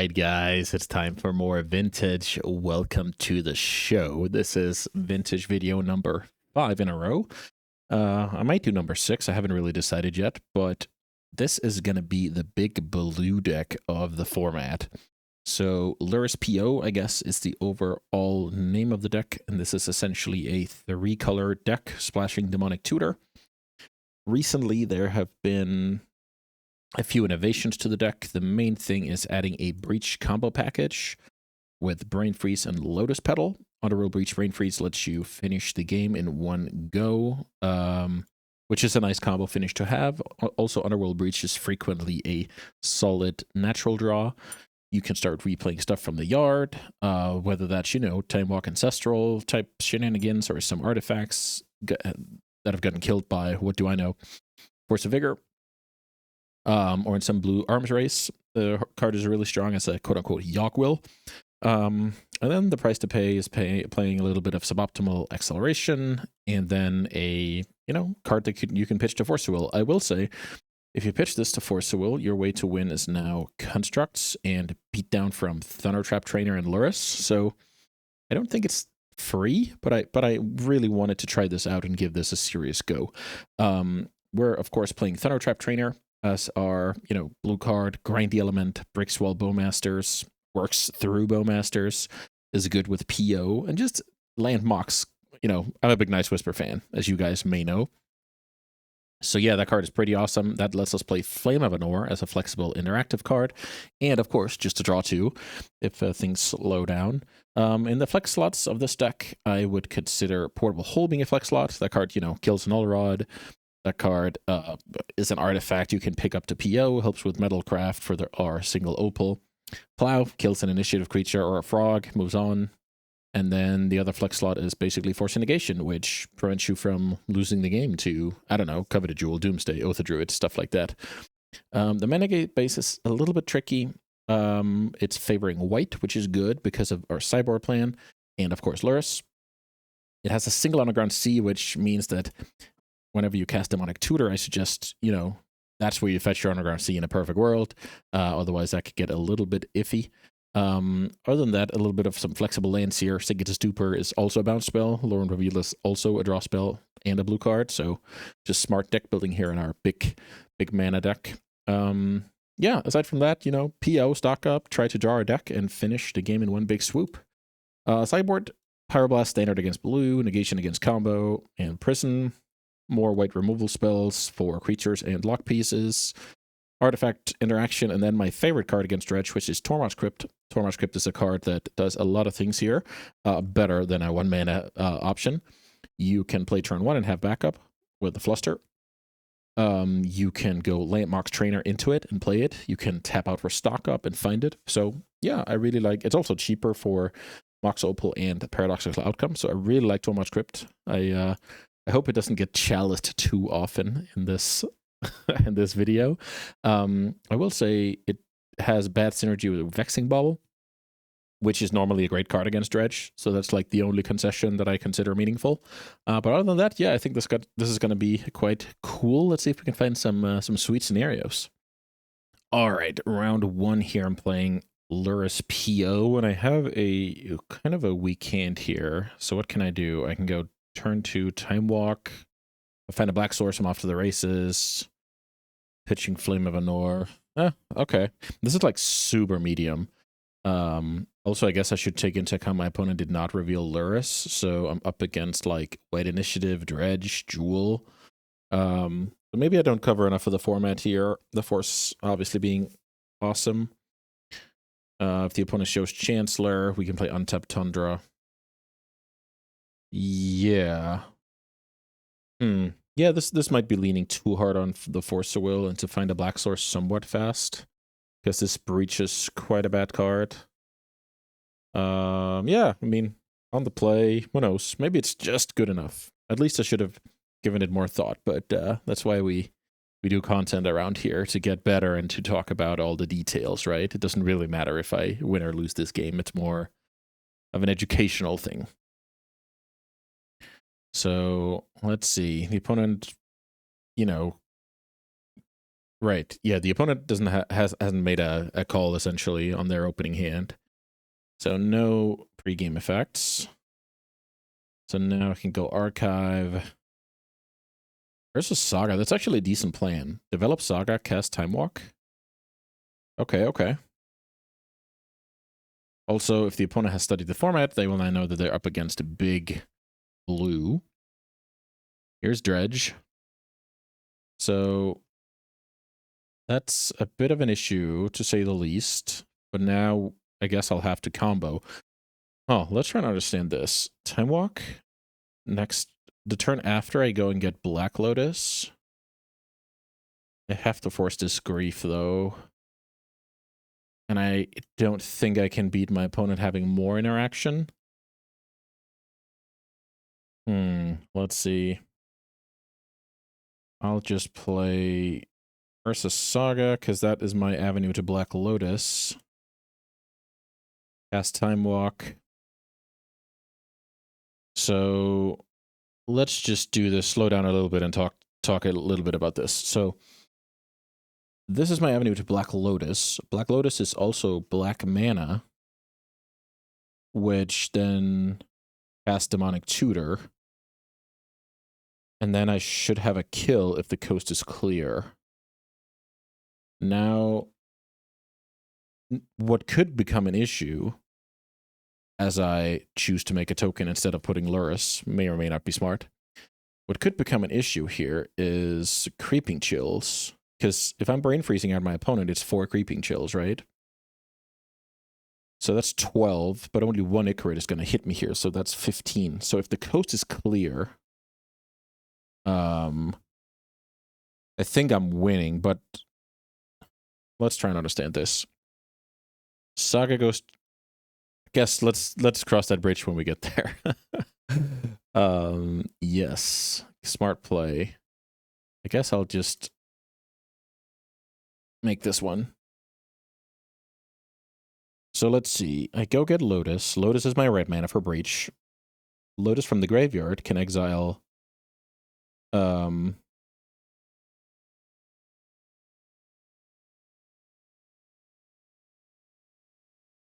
right, guys, it's time for more vintage. Welcome to the show. This is vintage video number 5 in a row. I might do number 6. I haven't really decided yet, but this is going to be the big blue deck of the format. So Lurrus PO, I guess, is the overall name of the deck, and this is essentially a 3-color deck splashing Demonic Tutor. Recently, there have been a few innovations to the deck. The main thing is adding a Breach combo package with Brain Freeze and Lotus Petal. Underworld Breach Brain Freeze lets you finish the game in one go, which is a nice combo finish to have. Also, Underworld Breach is frequently a solid natural draw. You can start replaying stuff from the yard, whether that's, Time Walk Ancestral type shenanigans or some artifacts that have gotten killed by, what do I know, Force of Vigor. Or in some blue arms race. The card is really strong as a quote-unquote Yawk Will. And then the price to pay is playing a little bit of suboptimal acceleration, and then a card that you can pitch to Force of Will. I will say, if you pitch this to Force of Will, your way to win is now Constructs and Beatdown from Thundertrap Trainer and Lurrus. So I don't think it's free, but I really wanted to try this out and give this a serious go. We're of course playing Thundertrap Trainer as our blue card, Grindy Element, Brickswall Bowmasters, works through Bowmasters, is good with PO, and just land mocks. I'm a big Nice Whisper fan, as you guys may know. So yeah, that card is pretty awesome. That lets us play Flame of Anor as a flexible interactive card, and of course, just to draw 2 if things slow down. In the flex slots of this deck, I would consider Portable Hole being a flex slot. That card, kills an Null Rod. That card is an artifact you can pick up to PO, helps with Metalcraft for our single Opal. Plow kills an initiative creature or a frog, moves on. And then the other flex slot is basically Force Negation, which prevents you from losing the game to, I don't know, Coveted Jewel, Doomsday, Oath of Druid, stuff like that. The mana gate base is a little bit tricky. It's favoring white, which is good because of our sideboard plan, and of course Lurrus. It has a single underground sea, which means that whenever you cast Demonic Tutor, I suggest, that's where you fetch your Underground Sea in a perfect world. Otherwise, that could get a little bit iffy. Other than that, a little bit of some flexible lands here. Signet Stupor is also a bounce spell. Lauren Reveal is also a draw spell and a blue card. So just smart deck building here in our big mana deck. Yeah, aside from that, PO, stock up, try to draw a deck, and finish the game in one big swoop. Sideboard, Pyroblast standard against blue, Negation against combo, and Prison. More white removal spells for creatures and lock pieces, artifact interaction, and then my favorite card against Dredge, which is Tormod's Crypt. Tormod's Crypt is a card that does a lot of things here, better than a 1-mana option. You can play turn 1 and have backup with the Fluster. You can go Landmark's Trainer into it and play it. You can tap out for stock up and find it. So yeah, I really like. It's also cheaper for Mox Opal and Paradoxical Outcome. So I really like Tormod's Crypt. I hope it doesn't get chaliced too often in this in this video. I will say it has bad synergy with Vexing Bauble, which is normally a great card against Dredge. So that's like the only concession that I consider meaningful. But other than that, yeah, I think this is going to be quite cool. Let's see if we can find some sweet scenarios. All right, round 1 here. I'm playing Lurrus PO, and I have a kind of a weak hand here. So what can I do? I can go turn 2, Time Walk. I find a black source, I'm off to the races. Pitching Flame of Anor. Okay. This is like super medium. Also, I guess I should take into account my opponent did not reveal Lurrus, so I'm up against like White Initiative, Dredge, Jewel. But maybe I don't cover enough of the format here. The Force obviously being awesome. If the opponent shows Chancellor, we can play Untapped Tundra. Yeah. Yeah, this might be leaning too hard on the Force of Will and to find a black source somewhat fast, because this Breach is quite a bad card. Yeah, I mean, on the play, who knows? Maybe it's just good enough. At least I should have given it more thought, but that's why we do content around here, to get better and to talk about all the details, right? It doesn't really matter if I win or lose this game. It's more of an educational thing. So let's see. The opponent, Right. Yeah, the opponent doesn't hasn't made a call essentially on their opening hand. So no pregame effects. So now I can go archive. Versus Saga. That's actually a decent plan. Develop Saga, cast Time Walk. Okay, okay. Also, if the opponent has studied the format, they will now know that they're up against a big blue. Here's Dredge. So that's a bit of an issue, to say the least. But now I guess I'll have to combo. Oh, let's try and understand this. Time Walk. Next, the turn after I go and get Black Lotus. I have to force this Grief, though. And I don't think I can beat my opponent having more interaction. Let's see. I'll just play Ursa Saga, because that is my avenue to Black Lotus. Cast Time Walk. So let's just do this, slow down a little bit and talk a little bit about this. So this is my avenue to Black Lotus. Black Lotus is also black mana, which then casts Demonic Tutor. And then I should have a kill if the coast is clear. Now, what could become an issue, as I choose to make a token instead of putting Lurrus, may or may not be smart. What could become an issue here is Creeping Chills. Because if I'm brain freezing out my opponent, it's 4 Creeping Chills, right? So that's 12, but only 1 Icarid is going to hit me here, so that's 15. So if the coast is clear, I think I'm winning, but let's try and understand this. Saga goes... I guess let's cross that bridge when we get there. Yes. Smart play. I guess I'll just make this one. So let's see. I go get Lotus. Lotus is my red mana for Breach. Lotus from the graveyard can exile...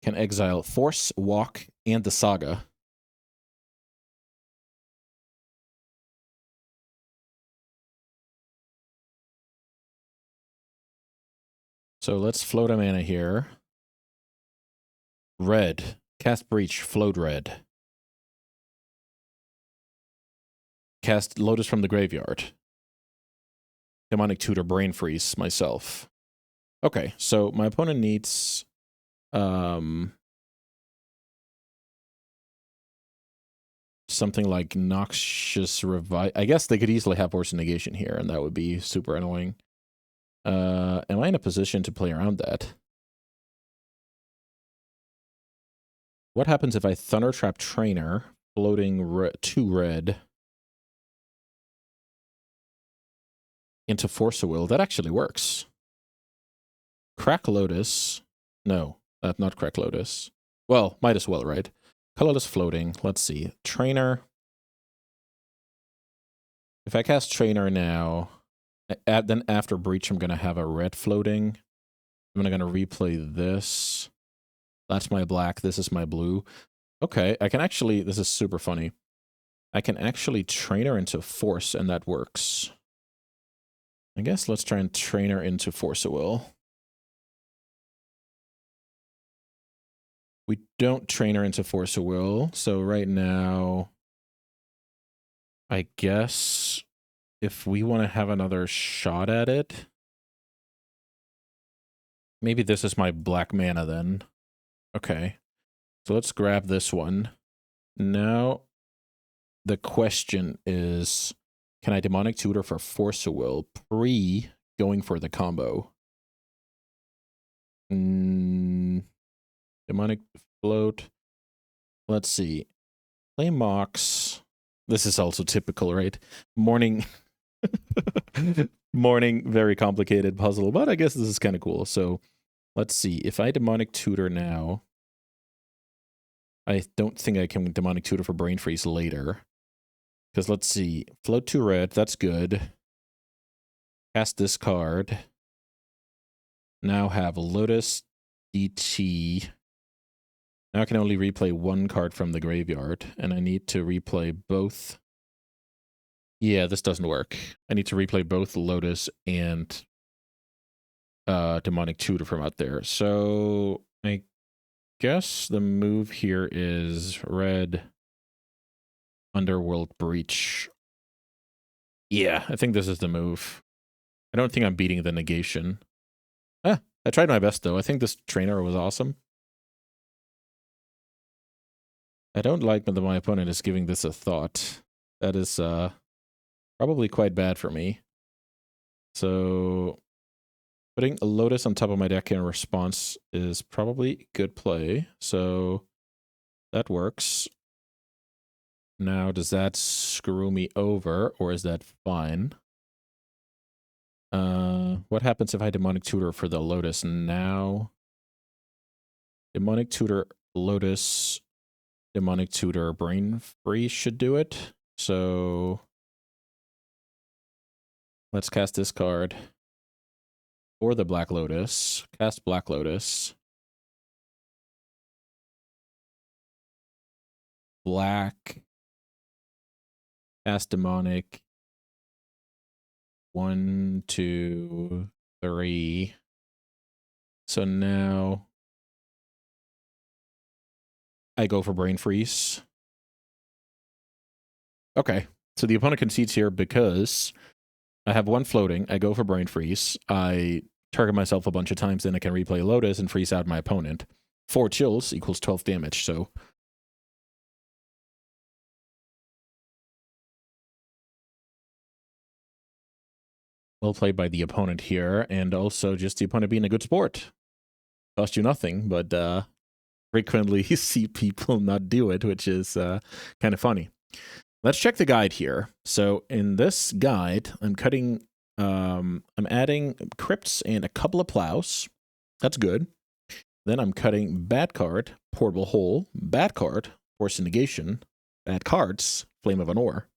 can exile Force, Walk, and the Saga. So let's float a mana here. Red. Cast Breach, float red. Cast Lotus from the graveyard. Demonic Tutor, Brain Freeze myself. Okay, so my opponent needs... something like Noxious Revive. I guess they could easily have Force Negation here, and that would be super annoying. Am I in a position to play around that? What happens if I Thunder Trap Trainer, floating 2 red, into Force of Will? That actually works. Crack Lotus. No, not Crack Lotus. Well, might as well, right? Colorless floating. Let's see. Trainer. If I cast Trainer now, then after Breach, I'm going to have a red floating. I'm going to replay this. That's my black. This is my blue. Okay, I can actually... This is super funny. I can actually Trainer into Force, and that works. I guess let's try and Trainer into Force of Will. We don't Trainer into Force of Will, so right now, I guess if we want to have another shot at it, maybe this is my black mana then. Okay, so let's grab this one. Now, the question is, can I Demonic Tutor for Force of Will pre-going for the combo? Demonic Float. Let's see. Play Mox. This is also typical, right? Morning. Morning, very complicated puzzle, but I guess this is kind of cool. So let's see. If I Demonic Tutor now, I don't think I can Demonic Tutor for Brain Freeze later. Because let's see. Float 2 red. That's good. Cast this card. Now have Lotus, DT. Now I can only replay one card from the graveyard, and I need to replay both. Yeah, this doesn't work. I need to replay both Lotus and Demonic Tutor from out there. So I guess the move here is red Underworld Breach. Yeah, I think this is the move. I don't think I'm beating the negation. Ah, I tried my best, though. I think this trainer was awesome. I don't like that my opponent is giving this a thought. That is probably quite bad for me. So putting a Lotus on top of my deck in response is probably good play. So that works. Now, does that screw me over, or is that fine? What happens if I Demonic Tutor for the Lotus now? Demonic Tutor, Lotus, Demonic Tutor, Brain Freeze should do it. So let's cast this card. Or the Black Lotus. Cast Black Lotus. Black. Cast Demonic. 1, 2, 3. So now I go for Brain Freeze. Okay. So the opponent concedes here because I have one floating. I go for Brain Freeze. I target myself a bunch of times, then I can replay Lotus and freeze out my opponent. 4 chills equals 12 damage, so well played by the opponent here, and also just the opponent being a good sport. Cost you nothing, but frequently you see people not do it, which is kind of funny. Let's check the guide here. So in this guide, I'm cutting, I'm adding crypts and a couple of plows. That's good. Then I'm cutting bad card, Portable Hole, bad card, Force Negation, bad cards, Flame of an Ore.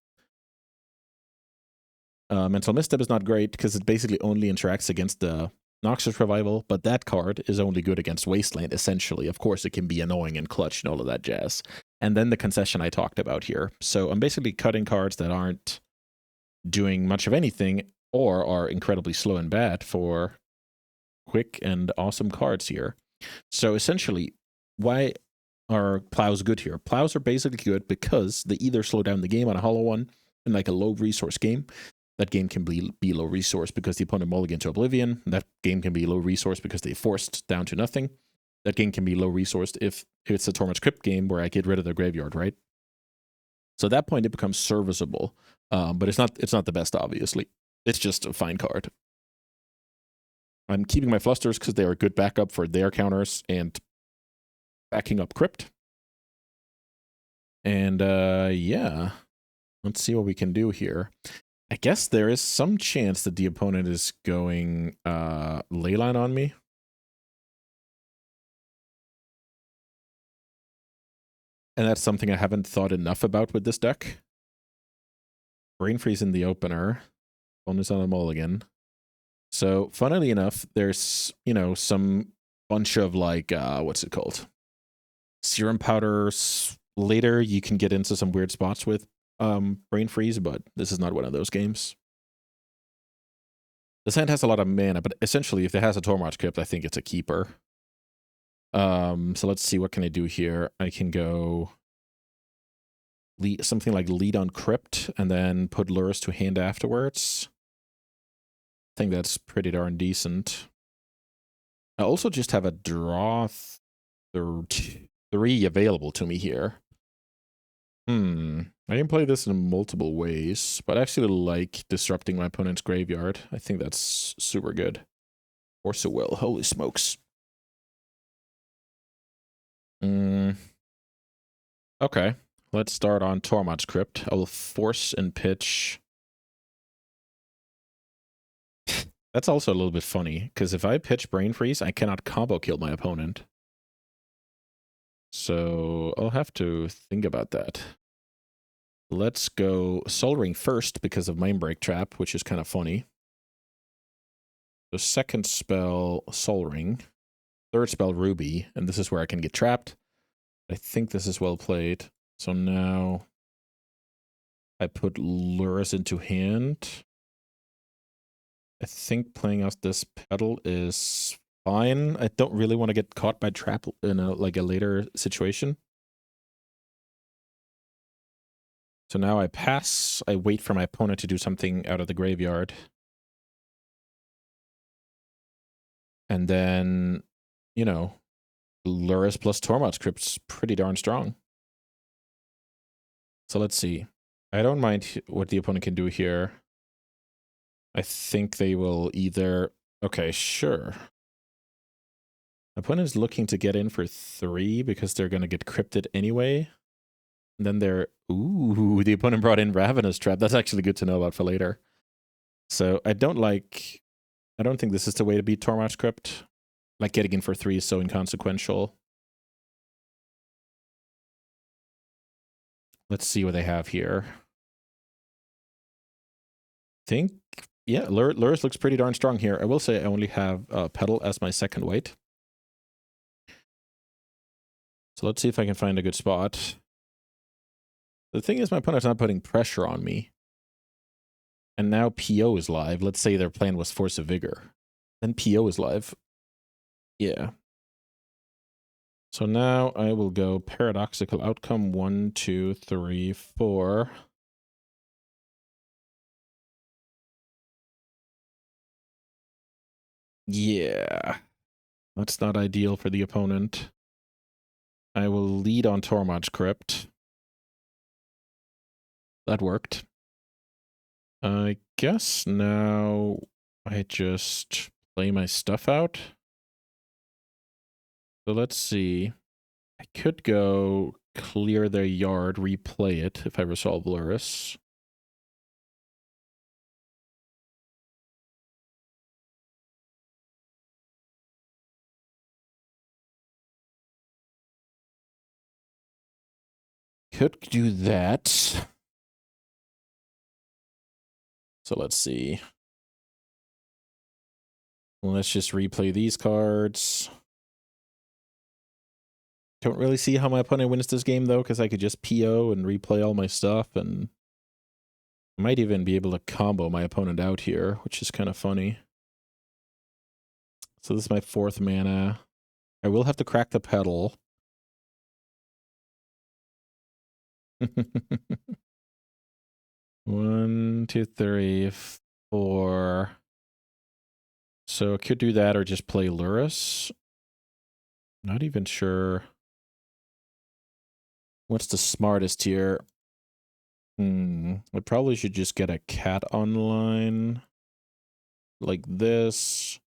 Mental Misstep is not great because it basically only interacts against the Noxus Revival, but that card is only good against Wasteland, essentially. Of course, it can be annoying and clutch and all of that jazz. And then the concession I talked about here. So I'm basically cutting cards that aren't doing much of anything or are incredibly slow and bad for quick and awesome cards here. So essentially, why are plows good here? Plows are basically good because they either slow down the game on a hollow one in like a low resource game. That game can be low resource because the opponent mulligan to Oblivion. That game can be low resource because they forced down to nothing. That game can be low resourced if it's a Torment Crypt game where I get rid of their graveyard, right? So at that point it becomes serviceable, but it's not the best, obviously. It's just a fine card. I'm keeping my Flusters because they are a good backup for their counters and backing up Crypt. And yeah, let's see what we can do here. I guess there is some chance that the opponent is going Leyline on me. And that's something I haven't thought enough about with this deck. Brain Freeze in the opener. Bonus on a mulligan. So, funnily enough, there's, you know, some bunch of like, what's it called? Serum powders. Later, you can get into some weird spots with Brain Freeze, but this is not one of those games. This hand has a lot of mana, but essentially, if it has a Tormod Crypt, I think it's a keeper. So let's see, what can I do here? I can go something like lead on Crypt and then put Lurrus to hand afterwards. I think that's pretty darn decent. I also just have a draw 3 available to me here. I can play this in multiple ways, but I actually like disrupting my opponent's graveyard. I think that's super good. Force of Will, holy smokes. Okay, let's start on Tormod's Crypt. I will force and pitch. That's also a little bit funny, because if I pitch Brain Freeze, I cannot combo kill my opponent. So I'll have to think about that. Let's go Soul Ring first because of Mindbreak Trap, which is kind of funny. The second spell, Soul Ring. Third spell, Ruby. And this is where I can get trapped. I think this is well played. So now I put Lurrus into hand. I think playing out this pedal is fine. I don't really want to get caught by trap in a later situation. So now I pass. I wait for my opponent to do something out of the graveyard. And then, you know, Lurrus plus Tormod's Crypt's pretty darn strong. So let's see. I don't mind what the opponent can do here. I think they will either... Okay, sure. Opponent is looking to get in for 3 because they're going to get crypted anyway. And then they're... Ooh, the opponent brought in Ravenous Trap. That's actually good to know about for later. So I don't think this is the way to beat Tormod's Crypt. Like, getting in for 3 is so inconsequential. Let's see what they have here. Yeah, Lurrus looks pretty darn strong here. I will say I only have Pedal as my second weight. So let's see if I can find a good spot. The thing is, my opponent's not putting pressure on me. And now PO is live. Let's say their plan was Force of Vigor. Then PO is live. Yeah. So now I will go Paradoxical Outcome 1, 2, 3, 4. Yeah. That's not ideal for the opponent. I will lead on Tormod's Crypt. That worked. I guess now I just play my stuff out. So let's see. I could go clear their yard, replay it if I resolve Lurrus. Could do that. So let's see. Let's just replay these cards. Don't really see how my opponent wins this game, though, because I could just PO and replay all my stuff, and I might even be able to combo my opponent out here, which is kind of funny. So this is my 4th mana. I will have to crack the pedal. 1, 2, 3, 4. So I could do that or just play Lurrus. Not even sure what's the smartest here. I probably should just get a cat online like this.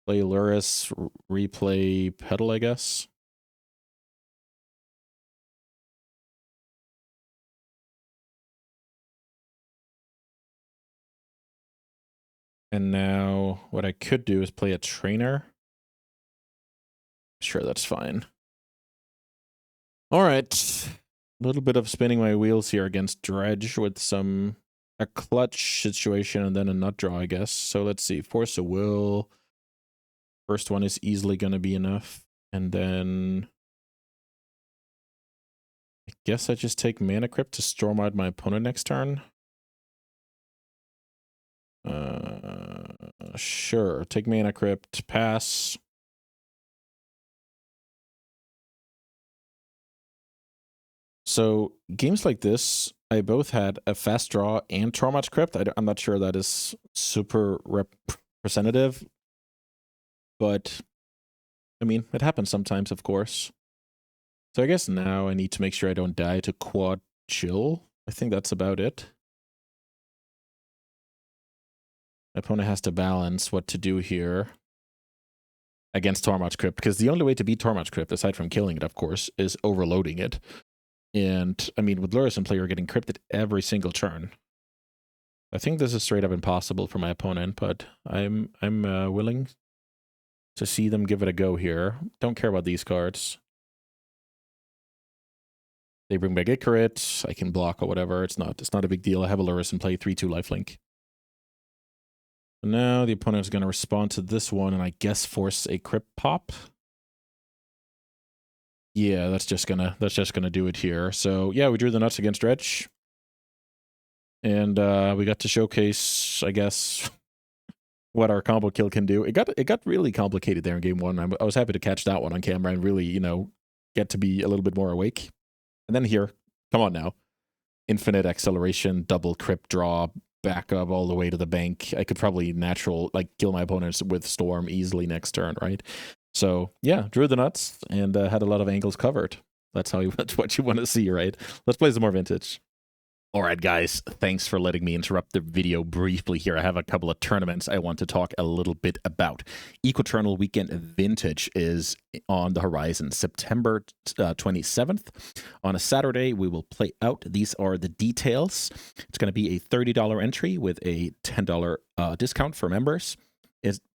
Play Lurrus, replay pedal, I guess. And now what I could do is play a trainer. Sure, that's fine. All right. A little bit of spinning my wheels here against Dredge with a clutch situation and then a nut draw, I guess. So let's see. Force of Will. First one is easily going to be enough. And then I guess I just take Mana Crypt to storm out my opponent next turn. Sure. Take Mana Crypt, pass. So games like this, I both had a fast draw and Tormod's Crypt. I'm not sure that is super representative, but I mean, it happens sometimes, of course. So I guess now I need to make sure I don't die to quad chill. I think that's about it. My opponent has to balance what to do here against Tormod's Crypt, because the only way to beat Tormod's Crypt, aside from killing it, of course, is overloading it. And, I mean, with Lurrus in play, you're getting crypted every single turn. I think this is straight up impossible for my opponent, but I'm willing to see them give it a go here. Don't care about these cards. They bring back Icarit, I can block or whatever. It's not a big deal. I have a Lurrus in play, 3/2 lifelink. Now the opponent's going to respond to this one and I guess force a crypt pop. Yeah, that's just gonna do it here. So yeah, we drew the nuts against Dredge. And we got to showcase, I guess, what our combo kill can do. It got really complicated there in game one. I was happy to catch that one on camera and really, get to be a little bit more awake. And then here, come on now. Infinite acceleration, double crypt draw, back up all the way to the bank. I could probably kill my opponents with Storm easily next turn, right? So yeah, drew the nuts and had a lot of angles covered. That's what you want to see, right? Let's play some more Vintage. All right, guys, thanks for letting me interrupt the video briefly here. I have a couple of tournaments I want to talk a little bit about. Equiternal Weekend Vintage is on the horizon, September 27th. On a Saturday, we will play out. These are the details. It's going to be a $30 entry with a $10 discount for members.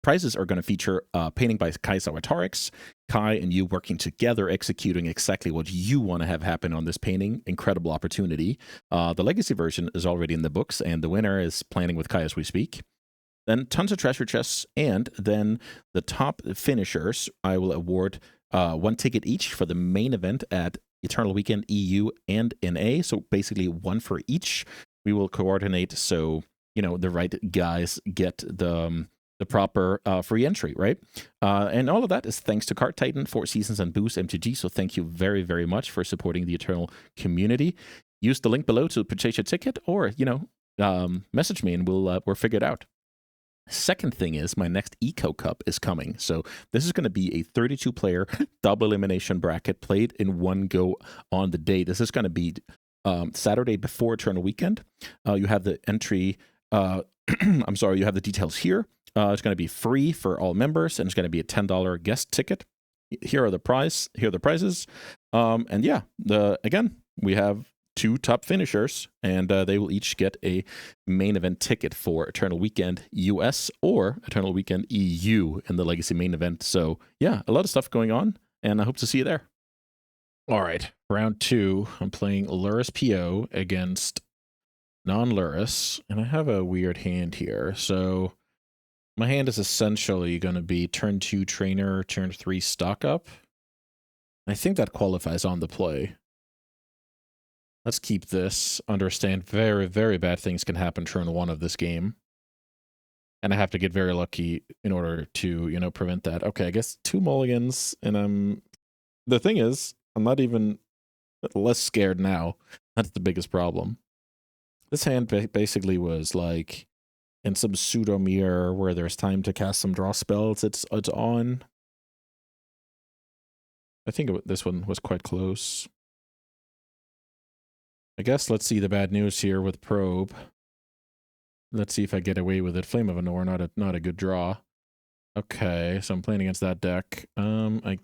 Prizes are going to feature painting by Kai Sawatarix, Kai and you working together, executing exactly what you want to have happen on this painting. Incredible opportunity. The legacy version is already in the books, and the winner is planning with Kai as we speak. Then tons of treasure chests, and then the top finishers, I will award 1 ticket each for the main event at Eternal Weekend EU and NA. So basically 1 for each. We will coordinate so, the right guys get the proper free entry, right? And all of that is thanks to Card Titan, 4 Seasons, and Boost MTG. So thank you very, very much for supporting the Eternal community. Use the link below to purchase your ticket, or message me and we'll figure it out. Second thing is my next Eco Cup is coming. So this is going to be a 32-player double elimination bracket played in one go on the day. This is going to be Saturday before Eternal Weekend. You have the entry. I'm sorry, you have the details here. It's going to be free for all members, and it's going to be a $10 guest ticket. Here are the prizes. And yeah, again, we have 2 top finishers, and they will each get a main event ticket for Eternal Weekend US or Eternal Weekend EU in the Legacy main event. So yeah, a lot of stuff going on, and I hope to see you there. All right, round 2. I'm playing Lurrus PO against non-Lurrus, and I have a weird hand here. So my hand is essentially going to be turn 2 trainer, turn 3 stock up. I think that qualifies on the play. Let's keep this. Understand very, very bad things can happen turn 1 of this game. And I have to get very lucky in order to, prevent that. Okay, I guess 2 mulligans, and the thing is, I'm not even less scared now. That's the biggest problem. This hand basically was like in some pseudo mirror where there's time to cast some draw spells. It's on. I think this one was quite close. I guess let's see the bad news here with Probe. Let's see if I get away with it. Flame of Anor, not a good draw. Okay, so I'm playing against that deck. I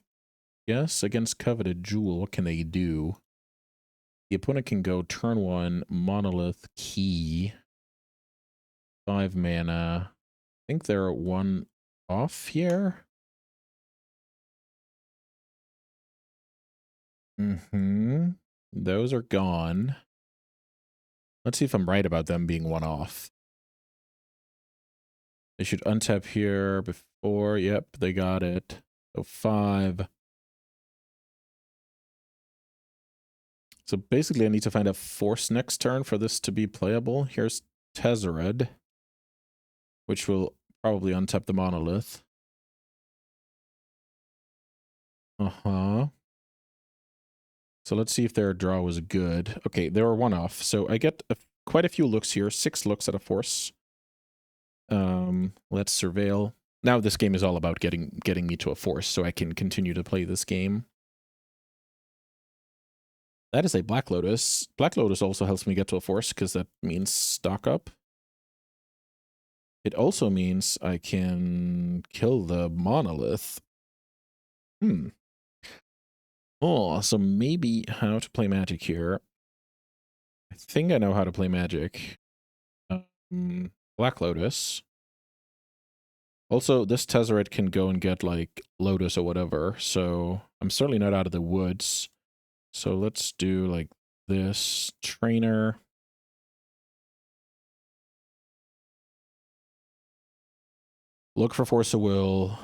guess against Coveted Jewel, what can they do? The opponent can go turn 1, Monolith, Key, 5 mana. I think they're 1 off here. Those are gone. Let's see if I'm right about them being 1 off. They should untap here before. Yep, they got it. So 5. So basically I need to find a force next turn for this to be playable. Here's Tezzeret, which will probably untap the Monolith. So let's see if their draw was good. Okay, they were 1 off. So I get quite a few looks here. 6 looks at a force. Let's surveil. Now this game is all about getting me to a force so I can continue to play this game. That is a Black Lotus. Black Lotus also helps me get to a force because that means stock up. It also means I can kill the Monolith. Oh, so maybe how to play Magic here. I think I know how to play Magic. Black Lotus. Also, this Tezzeret can go and get, like, Lotus or whatever, so I'm certainly not out of the woods. So let's do, like, this. Trainer. Look for Force of Will.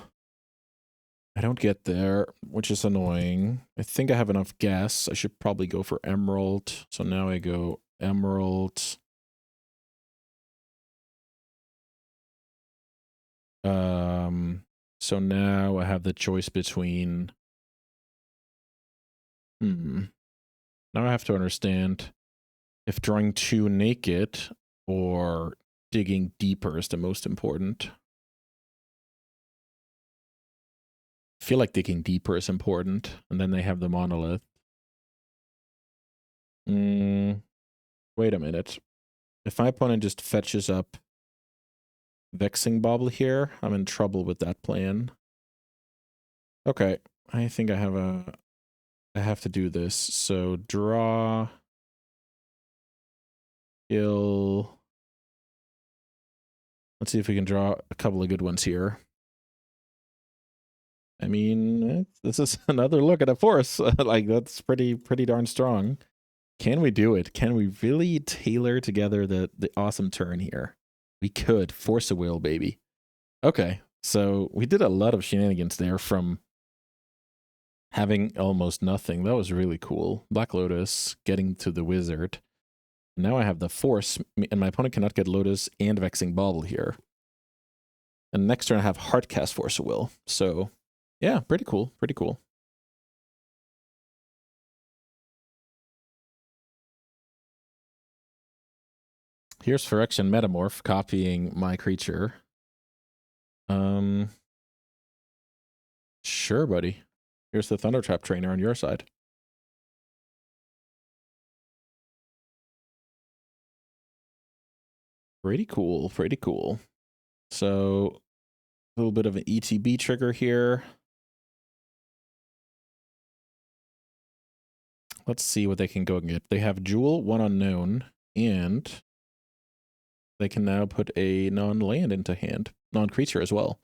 I don't get there, which is annoying. I think I have enough gas. I should probably go for Emerald. So now I go Emerald. So now I have the choice between... Now I have to understand if drawing 2 naked or digging deeper is the most important. I feel like digging deeper is important, and then they have the monolith. Wait a minute. If my opponent just fetches up Vexing Bauble here, I'm in trouble with that plan. Okay, I think I have to do this. So draw, kill. Let's see if we can draw a couple of good ones here. I mean, this is another look at a force. Like, that's pretty darn strong. Can we do it? Can we really tailor together the awesome turn here? We could. Force a will, baby. Okay, so we did a lot of shenanigans there from having almost nothing. That was really cool. Black Lotus getting to the wizard. Now I have the force, and my opponent cannot get Lotus and Vexing Bauble here. And next turn I have Heartcast Force of Will. So, yeah, pretty cool. Pretty cool. Here's Phyrexian Metamorph copying my creature. Sure, buddy. Here's the Thunder Trap Trainer on your side. Pretty cool, pretty cool. So, a little bit of an ETB trigger here. Let's see what they can go and get. They have Jewel, 1 unknown, and they can now put a non-land into hand. Non-creature as well,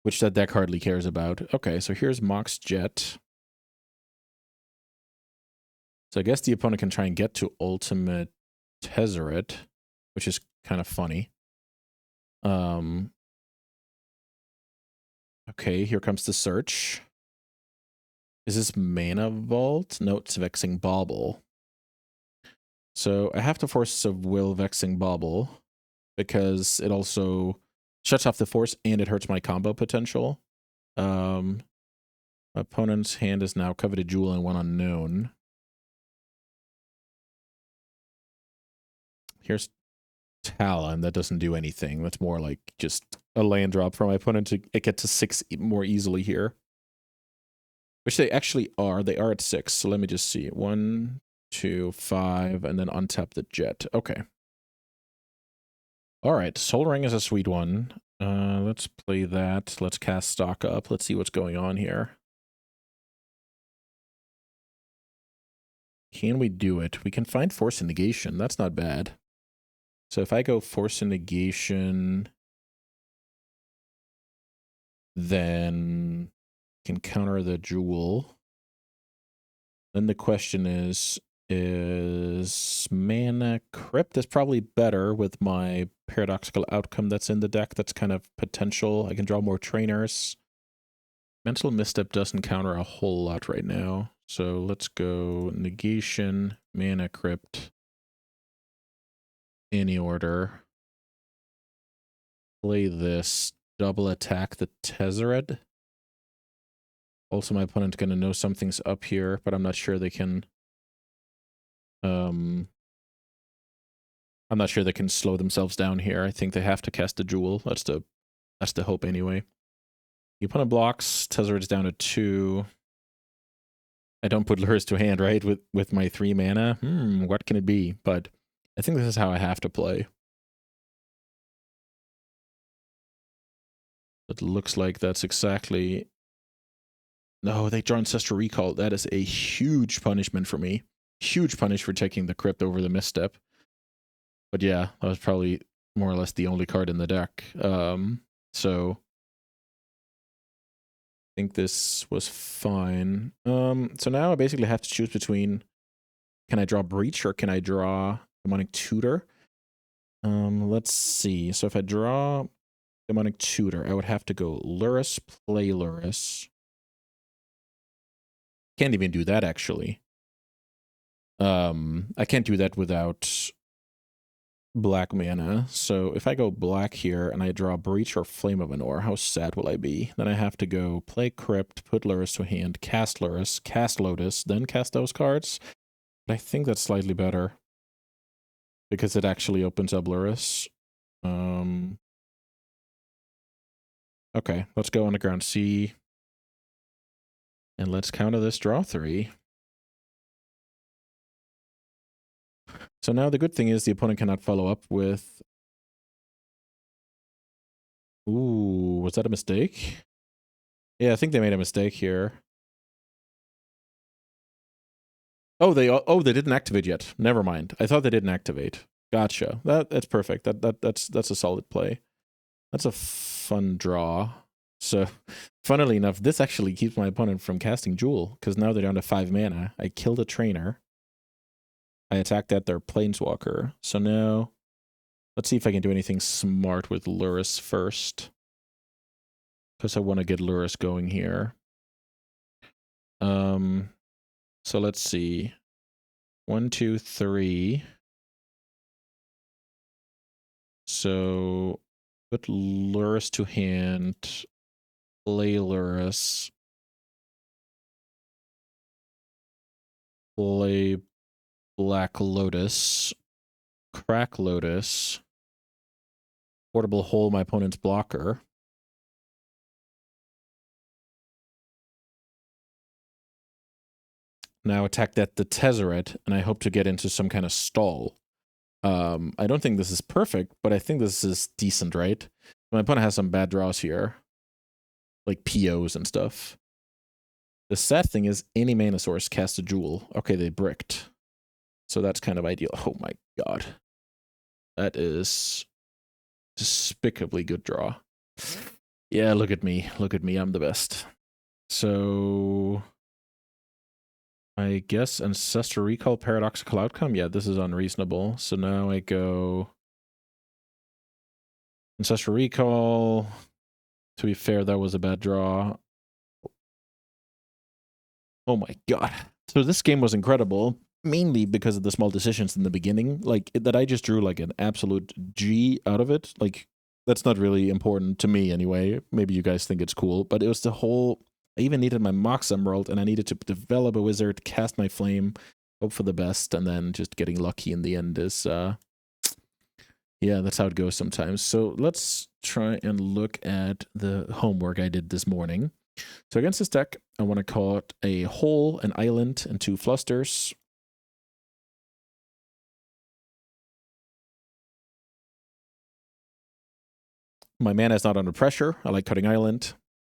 which that deck hardly cares about. Okay, so here's Mox Jet. So I guess the opponent can try and get to Ultimate Tezzeret, which is kind of funny. Okay, here comes the search. Is this Mana Vault? No, it's Vexing Bauble. So I have to Force of Will Vexing Bauble because it also shuts off the force and it hurts my combo potential. My opponent's hand is now Coveted Jewel and 1 unknown. Here's Talon. That doesn't do anything. That's more like just a land drop for my opponent to get to 6 more easily here. Which they actually are. They are at 6. So let me just see. 1, 2, 5, and then untap the jet. Okay. All right. Soul Ring is a sweet one. Let's play that. Let's cast stock up. Let's see what's going on here. Can we do it? We can find Force and Negation. That's not bad. So if I go Force and Negation, then can counter the Jewel. Then the question is Mana Crypt is probably better with my Paradoxical outcome that's in the deck. That's kind of potential. I can draw more trainers. Mental Misstep doesn't counter a whole lot right now. So let's go Negation, Mana Crypt, any order. Play this, double attack the Tezzeret. Also, my opponent's going to know something's up here, but I'm not sure they can... I'm not sure they can slow themselves down here. I think they have to cast a Jewel. That's the hope anyway. The opponent blocks, Tezzeret's down to 2. I don't put Lurrus to hand, right? With my 3 mana? What can it be? But I think this is how I have to play. It looks like that's exactly... No, they draw Ancestral Recall. That is a huge punishment for me. Huge punish for taking the Crypt over the Misstep. But yeah, that was probably more or less the only card in the deck. So I think this was fine. So now I basically have to choose between, can I draw Breach or can I draw Demonic Tutor? Let's see. So if I draw Demonic Tutor. I would have to go Lurrus, play Lurrus. Can't even do that, actually. I can't do that without black mana. So if I go black here and I draw Breach or Flame of Anor, how sad will I be? Then I have to go play Crypt, put Lurrus to hand, cast Lurrus, cast Lotus, then cast those cards. But I think that's slightly better because it actually opens up Lurrus. Okay, let's go Underground Sea. And let's counter this draw 3. So now the good thing is the opponent cannot follow up with... Ooh, was that a mistake? Yeah, I think they made a mistake here. Oh, they didn't activate yet. Never mind. I thought they didn't activate. Gotcha. That's perfect. That's a solid play. That's a fun draw. So, funnily enough, this actually keeps my opponent from casting Jewel, because now they're down to 5 mana. I killed a trainer. I attacked at their Planeswalker. So now, let's see if I can do anything smart with Lurrus first. Because I want to get Lurrus going here. So let's see. 1, 2, 3. So, put Lurrus to hand. Play Lurrus. Play Black Lotus. Crack Lotus. Portable Hole my opponent's blocker. Now attack that the Tezzeret, and I hope to get into some kind of stall. I don't think this is perfect, but I think this is decent, right? My opponent has some bad draws here. Like POs and stuff. The sad thing is any mana source casts a Jewel. Okay, they bricked. So that's kind of ideal. Oh my god. That is despicably good draw. Yeah, look at me. Look at me. I'm the best. So I guess Ancestral Recall, Paradoxical Outcome. Yeah, this is unreasonable. So now I go Ancestral Recall. To be fair, that was a bad draw. Oh my god. So this game was incredible, mainly because of the small decisions in the beginning. Like, that I just drew like an absolute G out of it. Like, that's not really important to me anyway. Maybe you guys think it's cool, but it was the whole... I even needed my Mox Emerald, and I needed to develop a wizard, cast my flame, hope for the best, and then just getting lucky in the end is... yeah, that's how it goes sometimes. So let's try and look at the homework I did this morning. So against this deck, I want to call it a hole, an island, and 2 flusters. My mana is not under pressure. I like cutting island.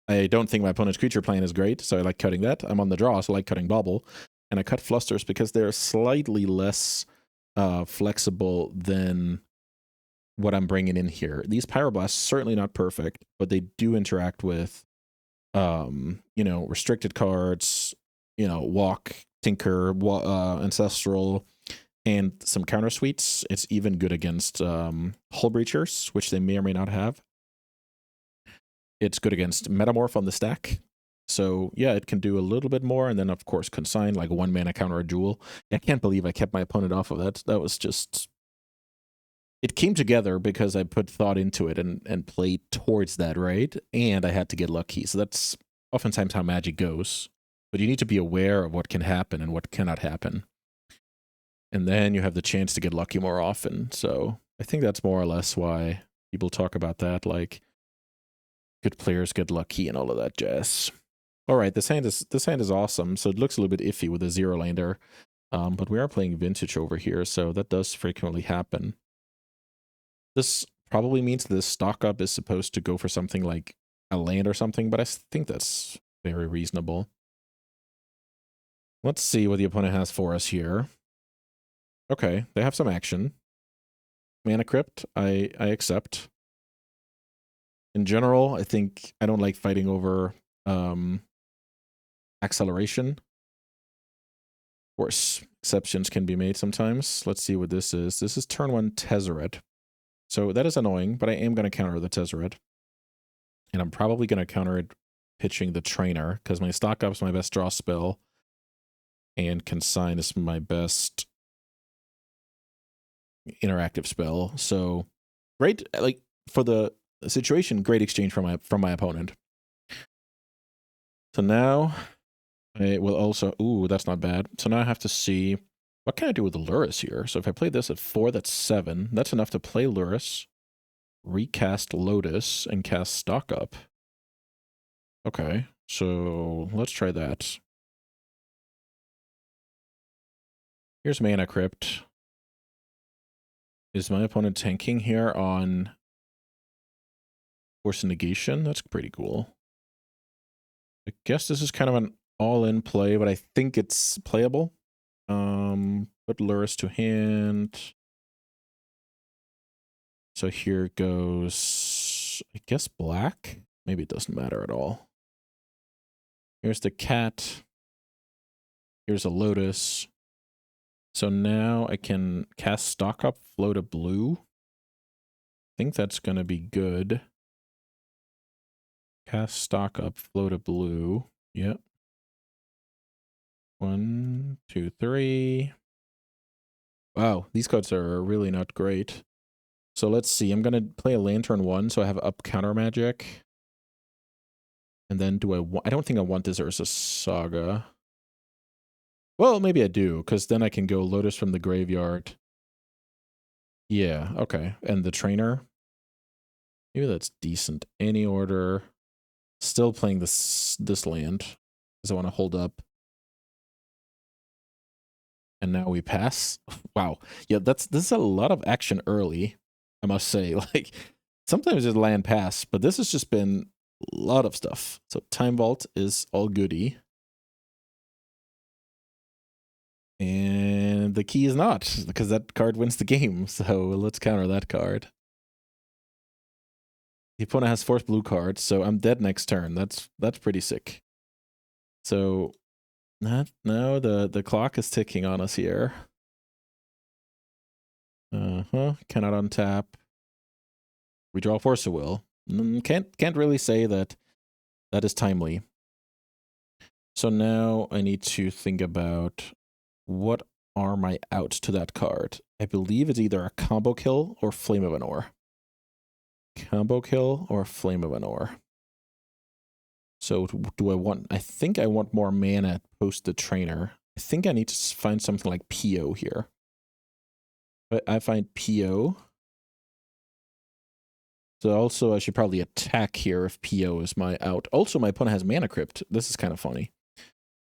I don't think my opponent's creature plan is great, so I like cutting that. I'm on the draw, so I like cutting bobble. And I cut flusters because they're slightly less flexible than what I'm bringing in here. These Pyroblasts, certainly not perfect, but they do interact with, you know, restricted cards, you know, Walk, Tinker, Ancestral, and some counter suites. It's even good against Hull Breachers, which they may or may not have. It's good against Metamorph on the stack. So yeah, it can do a little bit more, and then of course Consign, like 1 mana counter a Jewel. I can't believe I kept my opponent off of that. That was just... It came together because I put thought into it and played towards that, right? And I had to get lucky. So that's oftentimes how Magic goes. But you need to be aware of what can happen and what cannot happen. And then you have the chance to get lucky more often. So I think that's more or less why people talk about that, like good players get lucky and all of that jazz. All right, this hand is awesome. So it looks a little bit iffy with a 0-lander. But we are playing Vintage over here, so that does frequently happen. This probably means this stock up is supposed to go for something like a land or something, but I think that's very reasonable. Let's see what the opponent has for us here. Okay, they have some action. Mana Crypt, I accept. In general, I think I don't like fighting over acceleration. Of course, exceptions can be made sometimes. Let's see what this is. This is turn 1 Tezzeret. So that is annoying, but I am going to counter the Tezzeret. And I'm probably going to counter it pitching the trainer, because my stock up's my best draw spell, and consign is my best interactive spell. So great, like for the situation, great exchange from my opponent. So now I will also, ooh, that's not bad. So now I have to see, what can I do with the Lurrus here? So if I play this at 4, that's 7. That's enough to play Lurrus, recast Lotus, and cast Stock Up. Okay, so let's try that. Here's Mana Crypt. Is my opponent tanking here on Force Negation? That's pretty cool. I guess this is kind of an all-in play, but I think it's playable. Put Lurrus to hand. So here goes, I guess, black. Maybe it doesn't matter at all. Here's the cat. Here's a Lotus. So now I can cast Stock Up, float a blue. I think that's going to be good. Cast Stock Up, float a blue. Yep. 1, 2, 3. Wow, these cards are really not great. So let's see. I'm going to play a Lantern 1, so I have up counter magic. And then I don't think I want this Ursa Saga. Well, maybe I do, because then I can go Lotus from the graveyard. Yeah, okay. And the trainer. Maybe that's decent. Any order. Still playing this land, because I want to hold up. And now we pass. Wow. Yeah, this is a lot of action early, I must say. Like, sometimes it's land pass, but this has just been a lot of stuff. So Time Vault is all goody. And the key is not, because that card wins the game. So let's counter that card. The opponent has 4 blue cards, so I'm dead next turn. That's pretty sick. So now the clock is ticking on us here. Cannot untap. We draw Force of Will. Can't really say that is timely. So now I need to think about what are my outs to that card. I believe it's either a combo kill or Flame of Anor. Combo kill or Flame of Anor. So do I want... I think I want more mana post the trainer. I think I need to find something like PO here. But I find PO. So also I should probably attack here if PO is my out. Also, my opponent has Mana Crypt. This is kind of funny.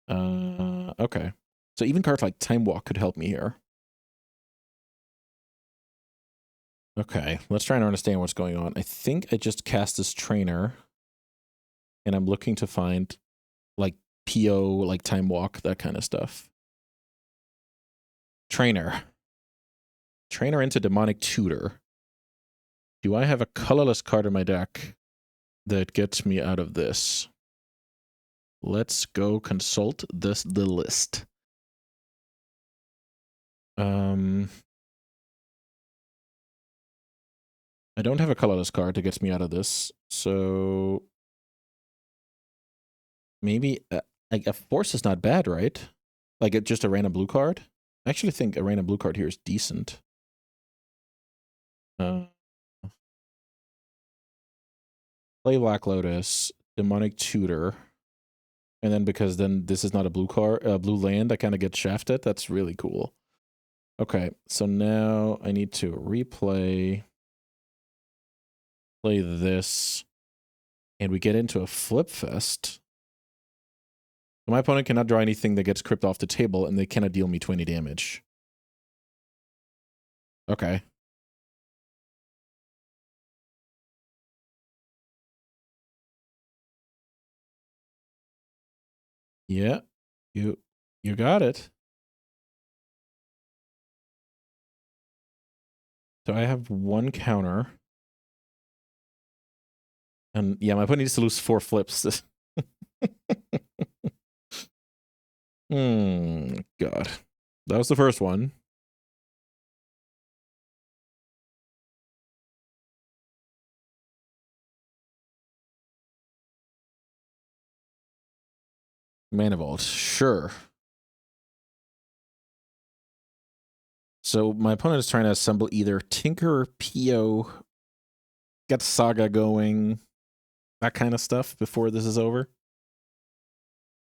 Okay. So even cards like Time Walk could help me here. Okay, let's try and understand what's going on. I think I just cast this trainer, and I'm looking to find like PO, like Time Walk, that kind of stuff. Trainer. Trainer into Demonic Tutor. Do I have a colorless card in my deck that gets me out of this? Let's go consult the list. I don't have a colorless card that gets me out of this, so maybe like a Force is not bad, right? Like just a random blue card. I actually think a random blue card here is decent. Play Black Lotus, Demonic Tutor, and then because then this is not a blue card, blue land, I kind of get shafted. That's really cool. Okay, so now I need to play this, and we get into a flip fest. My opponent cannot draw anything that gets crypt off the table, and they cannot deal me 20 damage. Okay. Yeah, you got it. So I have 1 counter. And yeah, my opponent needs to lose 4 flips. God. That was the first one. Mana Vault, sure. So my opponent is trying to assemble either Tinker or PO, get Saga going, that kind of stuff before this is over.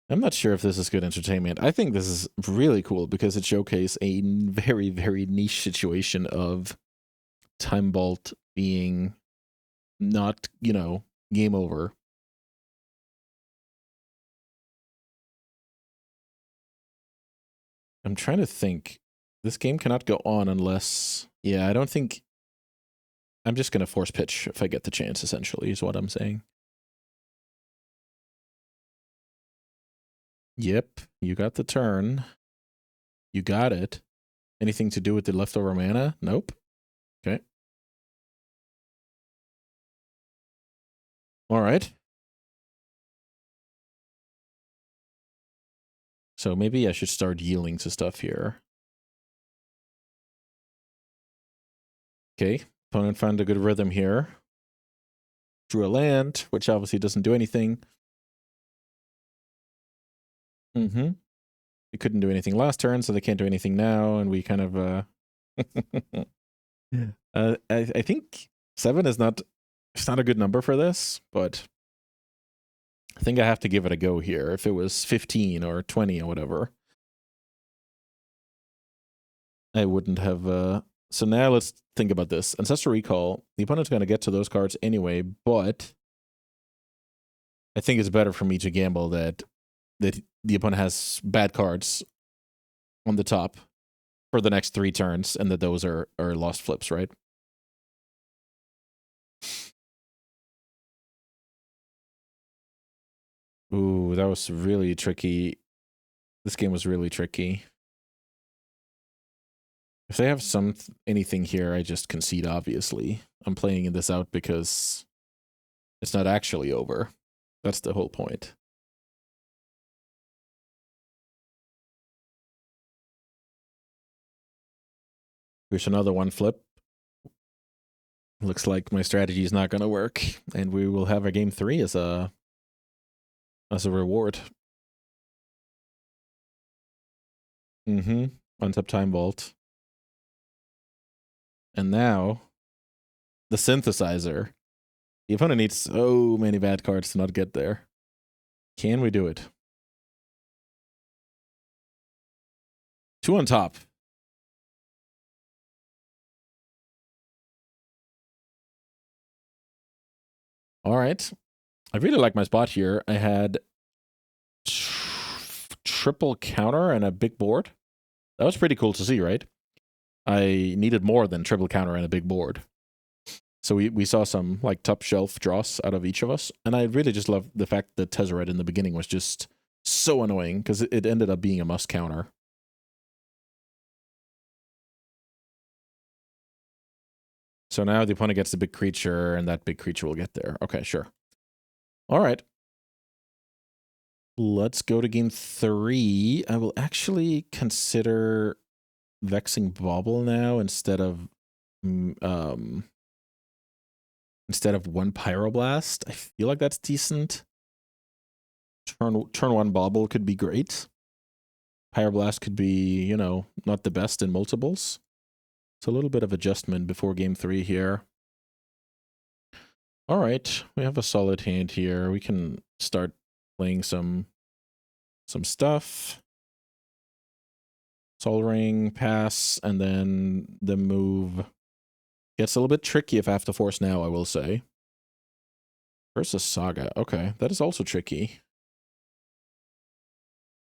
I'm not sure if this is good entertainment. I think this is really cool because it showcases a very, very niche situation of Time Vault being not, you know, game over. I'm trying to think. This game cannot go on unless... Yeah, I don't think... I'm just going to force pitch if I get the chance, essentially, is what I'm saying. Yep, you got the turn. You got it. Anything to do with the leftover mana? Nope. Okay. All right. So maybe I should start yielding to stuff here. Okay. Opponent found a good rhythm here. Drew a land, which obviously doesn't do anything. Mm-hmm. We couldn't do anything last turn, so they can't do anything now, and we kind of I think 7 is not... It's not a good number for this, but I think I have to give it a go here. If it was 15 or 20 or whatever, I wouldn't have... So now let's think about this. Ancestral Recall, the opponent's going to get to those cards anyway, but I think it's better for me to gamble that the opponent has bad cards on the top for the next 3 turns, and that those are lost flips, right? Ooh, that was really tricky. This game was really tricky. If they have anything here, I just concede, obviously. I'm playing this out because it's not actually over. That's the whole point. Here's another one flip. Looks like my strategy is not going to work, and we will have our game 3 as a reward. Mm-hmm. Untap Time Vault. And now, the Synthesizer. The opponent needs so many bad cards to not get there. Can we do it? 2 on top. All right. I really like my spot here. I had triple counter and a big board. That was pretty cool to see, right? I needed more than triple counter and a big board. So we saw some like top shelf draws out of each of us. And I really just love the fact that Tezzeret in the beginning was just so annoying because it ended up being a must counter. So now the opponent gets the big creature, and that big creature will get there. Okay, sure. All right. Let's go to game 3. I will actually consider Vexing Bauble now instead of one Pyroblast. I feel like that's decent. Turn 1 Bauble could be great. Pyroblast could be, you know, not the best in multiples. It's a little bit of adjustment before game 3 here. All right, we have a solid hand here. We can start playing some stuff. Sol Ring, pass, and then the move gets a little bit tricky if I have to force now, I will say. Versus Saga. Okay, that is also tricky.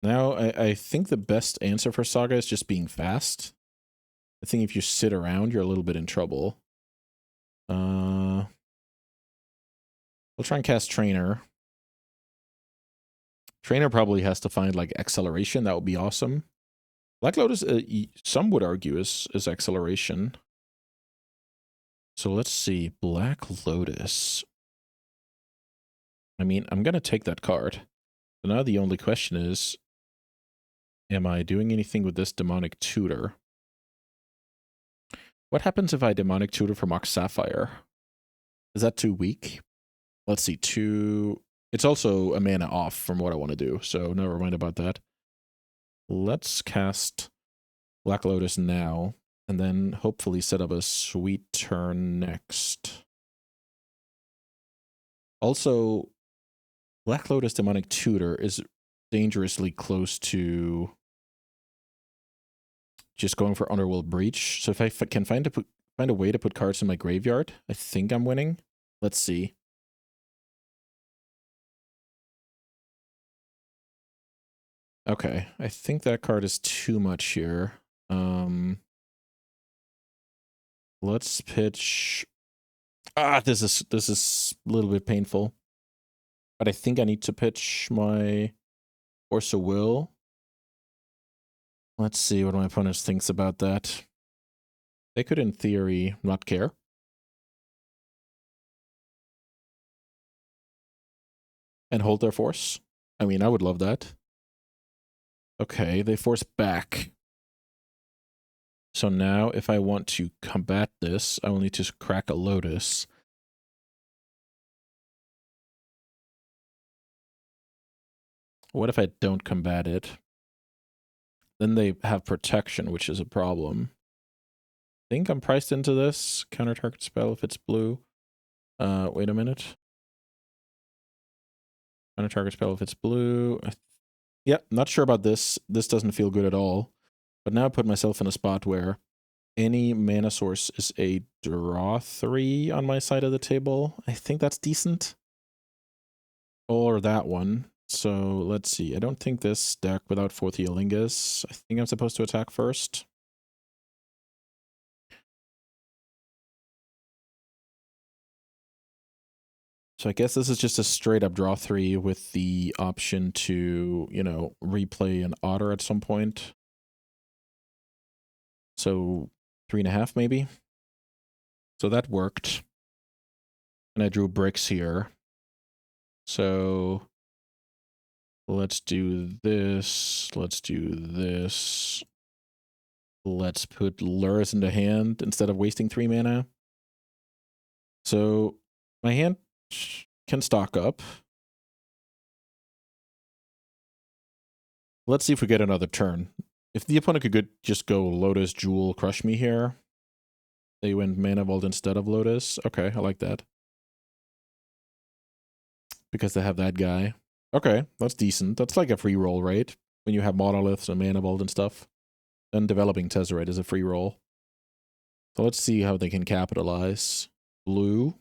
Now, I think the best answer for Saga is just being fast. I think if you sit around, you're a little bit in trouble. We'll try and cast Trainer. Trainer probably has to find, like, Acceleration. That would be awesome. Black Lotus, some would argue, is Acceleration. So let's see. Black Lotus. I mean, I'm going to take that card. So now the only question is, am I doing anything with this Demonic Tutor? What happens if I Demonic Tutor for Mox Sapphire? Is that too weak? Let's see. 2 It's also a mana off from what I want to do, so never mind about that. Let's cast Black Lotus now, and then hopefully set up a sweet turn next. Also, Black Lotus Demonic Tutor is dangerously close to just going for Underworld Breach. So if I can find a way to put cards in my graveyard, I think I'm winning. Let's see. Okay, I think that card is too much here. Let's pitch. This is a little bit painful. But I think I need to pitch my Force of Will. Let's see what my opponent thinks about that. They could, in theory, not care. And hold their force. I mean, I would love that. Okay, they force back. So now, if I want to combat this, I will need to crack a Lotus. What if I don't combat it? Then they have protection, which is a problem. I think I'm priced into this. Counter target spell if it's blue. Wait a minute. Counter target spell if it's blue. Yeah, not sure about this. This doesn't feel good at all. But now I put myself in a spot where any mana source is a draw 3 on my side of the table. I think that's decent. Or that one. So let's see. I don't think this deck without 4th Eolingus. I think I'm supposed to attack first. So I guess this is just a straight up draw 3 with the option to, you know, replay an Otter at some point. So 3.5 maybe. So that worked. And I drew bricks here. So let's do this. Let's do this. Let's put Lurrus into hand instead of wasting 3 mana. So my hand can stock up. Let's see if we get another turn. If the opponent could just go Lotus, Jewel, crush me here. They went Mana Vault instead of Lotus. Okay, I like that. Because they have that guy. Okay, that's decent. That's like a free roll, right? When you have Monoliths and Mana Vault and stuff. Then Developing Tezzeret is a free roll. So let's see how they can capitalize. Blue.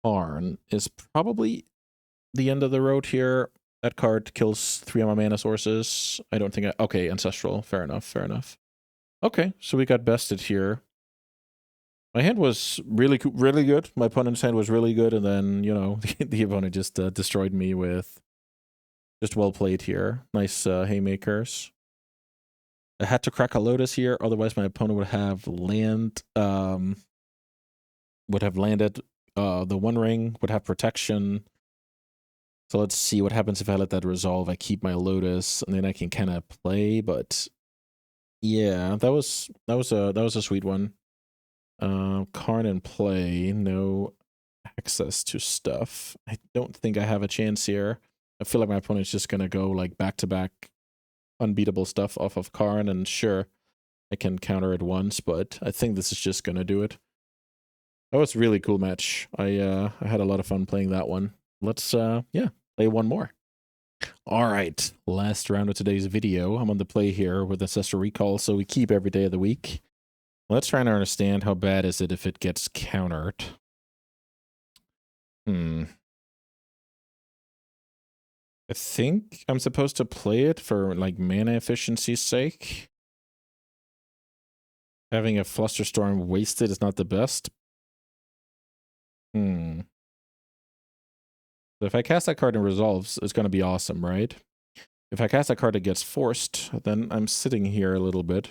Karn is probably the end of the road here. That card kills 3 of my mana sources. I don't think okay, Ancestral. Fair enough, fair enough. Okay, so we got bested here. My hand was really good. My opponent's hand was really good, and then, you know, the opponent just destroyed me with just well played here. Nice haymakers. I had to crack a Lotus here, otherwise my opponent would have landed the One Ring, would have protection. So let's see what happens if I let that resolve. I keep my Lotus, and then I can kind of play. But yeah, that was a sweet one. Karn in play, no access to stuff. I don't think I have a chance here. I feel like my opponent's just gonna go like back-to-back unbeatable stuff off of Karn, and sure, I can counter it once, but I think this is just gonna do it. That was a really cool match. I had a lot of fun playing that one. Let's yeah, play one more. All right, last round of today's video. I'm on the play here with Ancestral Recall, so we keep every day of the week. Let's try and understand how bad is it if it gets countered. I think I'm supposed to play it for like mana efficiency's sake. Having a Flusterstorm wasted is not the best. So if I cast that card and resolves, it's going to be awesome, right? If I cast that card that gets forced, then I'm sitting here a little bit.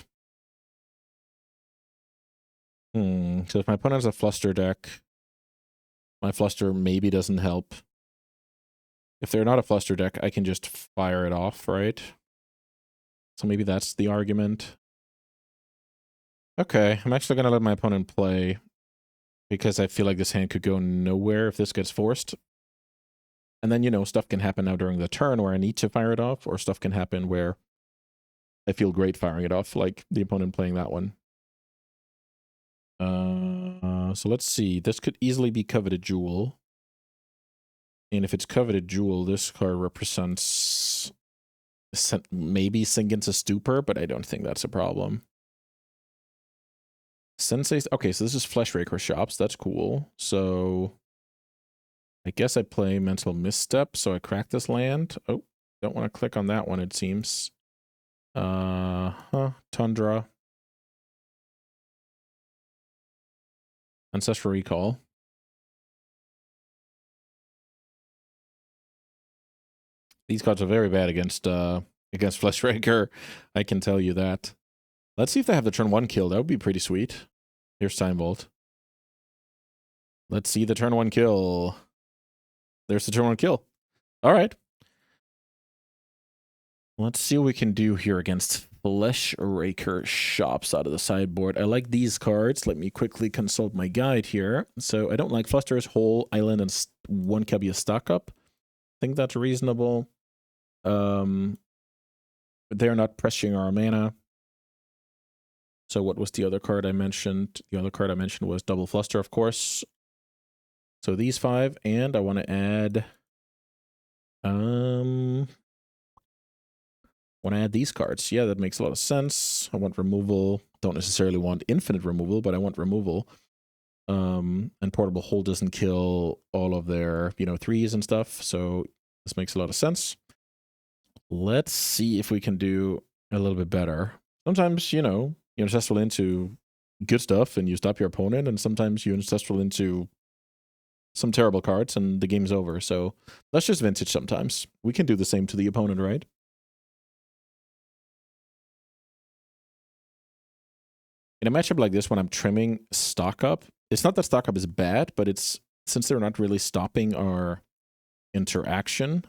So if my opponent has a Fluster deck, my Fluster maybe doesn't help. If they're not a Fluster deck, I can just fire it off, right? So maybe that's the argument. Okay, I'm actually going to let my opponent play because I feel like this hand could go nowhere if this gets forced. And then, you know, stuff can happen now during the turn where I need to fire it off, or stuff can happen where I feel great firing it off, like the opponent playing that one. So let's see. This could easily be Coveted Jewel. And if it's Coveted Jewel, this card represents maybe Sink into Stupor, but I don't think that's a problem. Sensei's... Okay, so this is Fleshraker Shops. That's cool. So I guess I play Mental Misstep, so I crack this land. Oh, don't want to click on that one, it seems. Tundra. Ancestral Recall. These cards are very bad against Fleshraker. I can tell you that. Let's see if they have the turn 1 kill. That would be pretty sweet. Here's Time Vault. Let's see the turn 1 kill. There's the turn 1 kill. All right. Let's see what we can do here against Fleshraker Shops out of the sideboard. I like these cards. Let me quickly consult my guide here. So I don't like Fluster's, Hole, Island, and 1 Cabia stock up. I think that's reasonable. They're not pressing our mana. So what was the other card I mentioned? The other card I mentioned was Double Fluster, of course. So these 5, and I want to add... want to add these cards. Yeah, that makes a lot of sense. I want removal. Don't necessarily want infinite removal, but I want removal. And Portable Hole doesn't kill all of their, you know, 3s and stuff. So this makes a lot of sense. Let's see if we can do a little bit better. Sometimes, you know, you ancestral into good stuff and you stop your opponent, and sometimes you ancestral into some terrible cards and the game's over. So that's just vintage sometimes. We can do the same to the opponent, right? In a matchup like this, when I'm trimming stock up, it's not that stock up is bad, but it's, since they're not really stopping our interaction,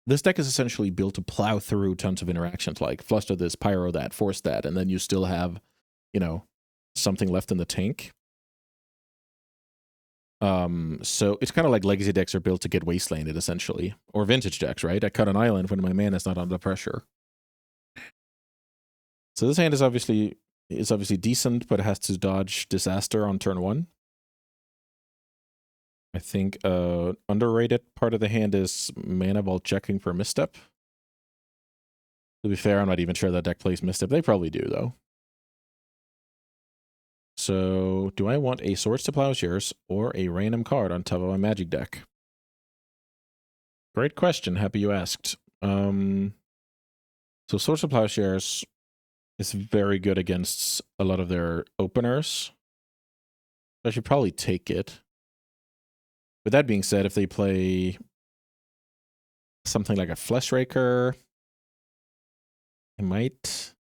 this deck is essentially built to plow through tons of interactions, like fluster this, pyro that, force that, and then you still have, you know, something left in the tank. So it's kind of like legacy decks are built to get wastelanded, essentially, or vintage decks, right? I cut an island when my mana is not under pressure. So this hand is obviously decent, but it has to dodge Disaster on turn 1. I think underrated part of the hand is mana vault checking for Misstep. To be fair, I'm not even sure that deck plays Misstep. They probably do, though. So, do I want a Swords to Plowshares or a random card on top of my Magic deck? Great question. Happy you asked. So, Swords to Plowshares is very good against a lot of their openers. I should probably take it. With that being said, if they play something like a Fleshraker, I might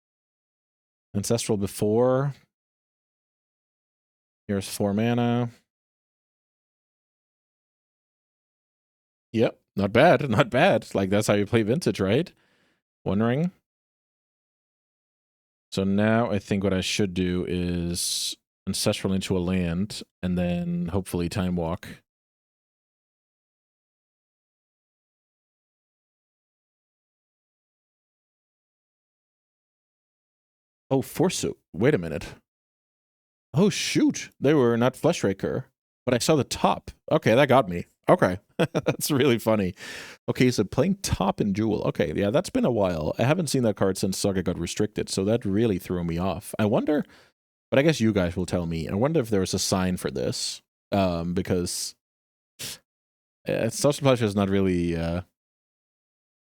Ancestral before. Here's 4 mana. Yep, not bad, not bad. Like, that's how you play vintage, right? Wondering. So now I think what I should do is Ancestral into a land, and then hopefully Time Walk. Oh, Forsu. Wait a minute. Oh, shoot. They were not Fleshraker, but I saw the top. Okay, that got me. Okay. That's really funny. Okay, so playing top in Jewel. Okay, yeah, that's been a while. I haven't seen that card since Saga got restricted, so that really threw me off. I wonder, but I guess you guys will tell me. I wonder if there was a sign for this, because Social Pleasure is not really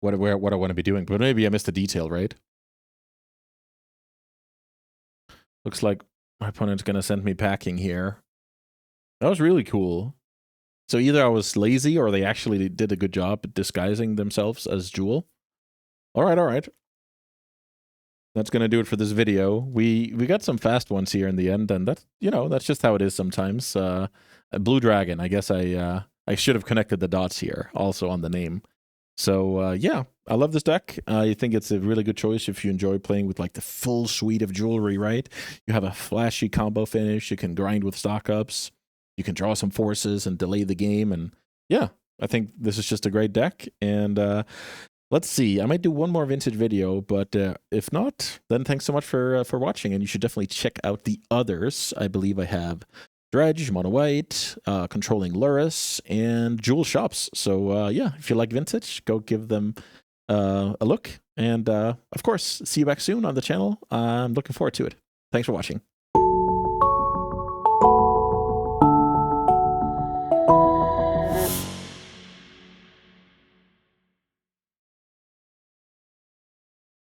what I want to be doing, but maybe I missed a detail, right? Looks like my opponent's going to send me packing here. That was really cool. So either I was lazy or they actually did a good job disguising themselves as Jewel. All right. That's going to do it for this video. We got some fast ones here in the end, and that's, you know, that's just how it is sometimes. Blue Dragon, I guess I should have connected the dots here also on the name. So yeah, I love this deck. I think it's a really good choice if you enjoy playing with like the full suite of jewelry, right? You have a flashy combo finish. You can grind with stock ups. You can draw some forces and delay the game. And yeah, I think this is just a great deck. And let's see. I might do one more vintage video, but if not, then thanks so much for watching. And you should definitely check out the others. I believe I have Dredge, Mono White, Controlling Lurrus, and Jewel Shops. So yeah, if you like vintage, go give them a look. And of course, see you back soon on the channel. I'm looking forward to it. Thanks for watching.